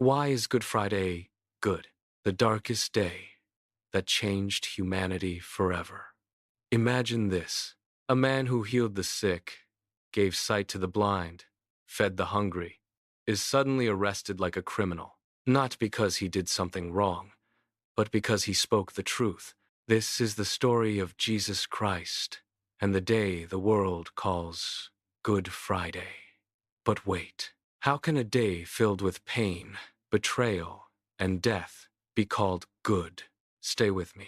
Why is Good Friday good? The darkest day that changed humanity forever. Imagine this. A man who healed the sick, gave sight to the blind, fed the hungry, is suddenly arrested like a criminal, not because he did something wrong, but because he spoke the truth. This is the story of Jesus Christ and the day the world calls Good Friday. But wait, how can a day filled with pain, betrayal, and death be called good? Stay with me,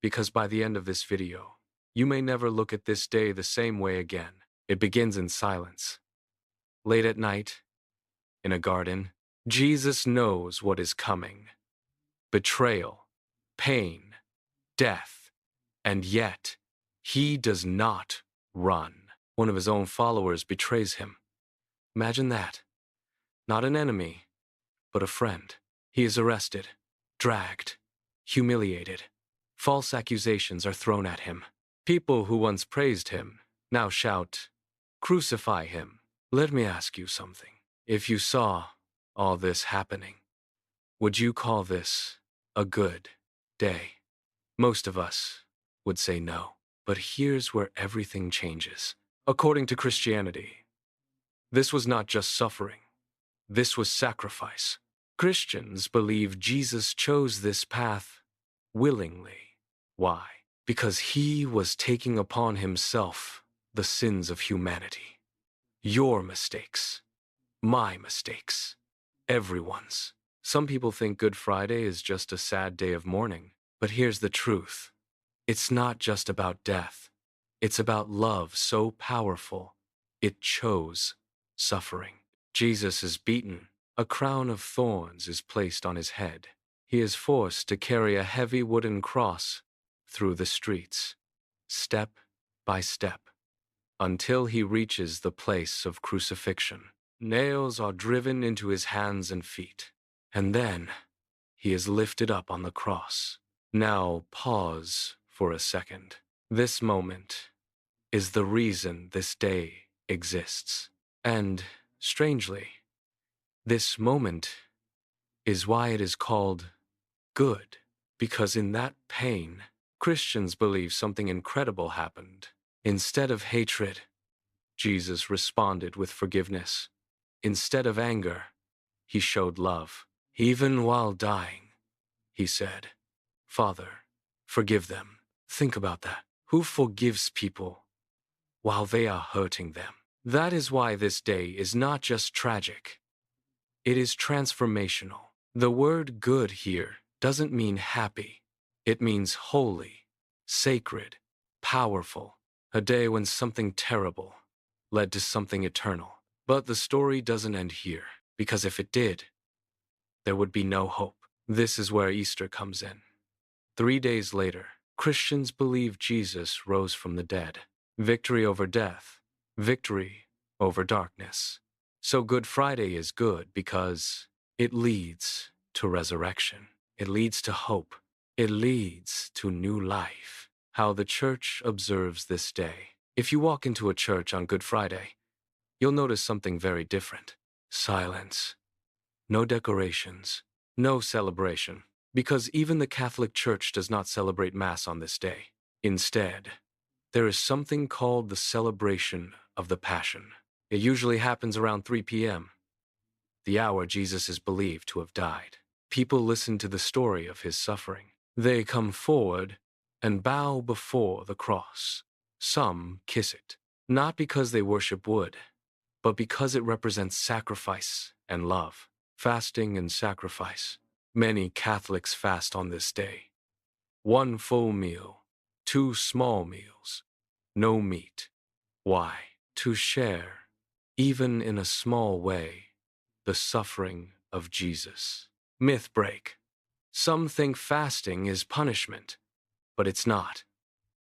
because by the end of this video, you may never look at this day the same way again. It begins in silence. Late at night, in a garden, Jesus knows what is coming. Betrayal, pain, death, and yet, he does not run. One of his own followers betrays him. Imagine that. Not an enemy, but a friend. He is arrested, dragged, humiliated. False accusations are thrown at him. People who once praised him now shout, "Crucify him." Let me ask you something. If you saw all this happening, would you call this a good day? Most of us would say no. But here's where everything changes. According to Christianity, this was not just suffering. This was sacrifice. Christians believe Jesus chose this path willingly. Why? Because he was taking upon himself the sins of humanity. Your mistakes, my mistakes, everyone's. Some people think Good Friday is just a sad day of mourning, but here's the truth. It's not just about death. It's about love so powerful, it chose suffering. Jesus is beaten. A crown of thorns is placed on his head. He is forced to carry a heavy wooden cross through the streets, step by step, until he reaches the place of crucifixion. Nails are driven into his hands and feet, and then he is lifted up on the cross. Now pause for a second. This moment is the reason this day exists. And, strangely, this moment is why it is called good, because in that pain, Christians believe something incredible happened. Instead of hatred, Jesus responded with forgiveness. Instead of anger, he showed love. Even while dying, he said, "Father, forgive them." Think about that. Who forgives people while they are hurting them? That is why this day is not just tragic. It is transformational. The word good here doesn't mean happy. It means holy, sacred, powerful. A day when something terrible led to something eternal. But the story doesn't end here, because if it did, there would be no hope. This is where Easter comes in. 3 days later, Christians believe Jesus rose from the dead. Victory over death, victory over darkness. So Good Friday is good because it leads to resurrection. It leads to hope. It leads to new life. How the church observes this day. If you walk into a church on Good Friday, you'll notice something very different. Silence. No decorations. No celebration. Because even the Catholic Church does not celebrate Mass on this day. Instead, there is something called the celebration of the Passion. It usually happens around 3 p.m., the hour Jesus is believed to have died. People listen to the story of his suffering. They come forward and bow before the cross. Some kiss it, not because they worship wood, but because it represents sacrifice and love. Fasting and sacrifice. Many Catholics fast on this day. 1 full meal, 2 small meals, no meat. Why? To share, even in a small way, the suffering of Jesus. Myth break. Some think fasting is punishment, but it's not.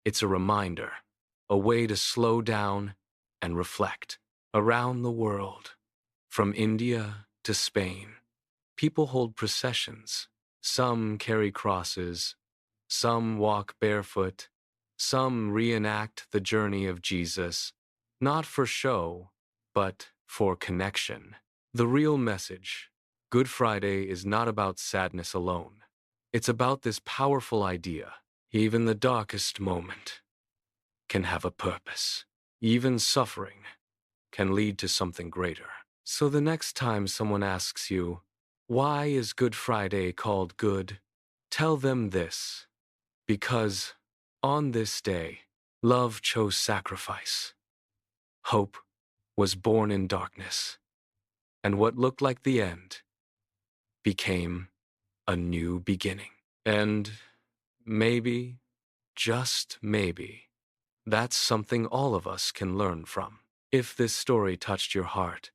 It's a reminder, a way to slow down and reflect. Around the world, from India to Spain, people hold processions. Some carry crosses, some walk barefoot, some reenact the journey of Jesus, not for show, but for connection. The real message Good Friday is not about sadness alone. It's about this powerful idea. Even the darkest moment can have a purpose. Even suffering can lead to something greater. So the next time someone asks you, why is Good Friday called good? Tell them this. Because on this day, love chose sacrifice. Hope was born in darkness. And what looked like the end became a new beginning. And maybe, just maybe, that's something all of us can learn from. If this story touched your heart,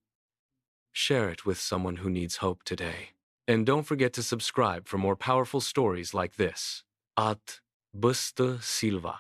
share it with someone who needs hope today. And don't forget to subscribe for more powerful stories like this. At bsdsilva.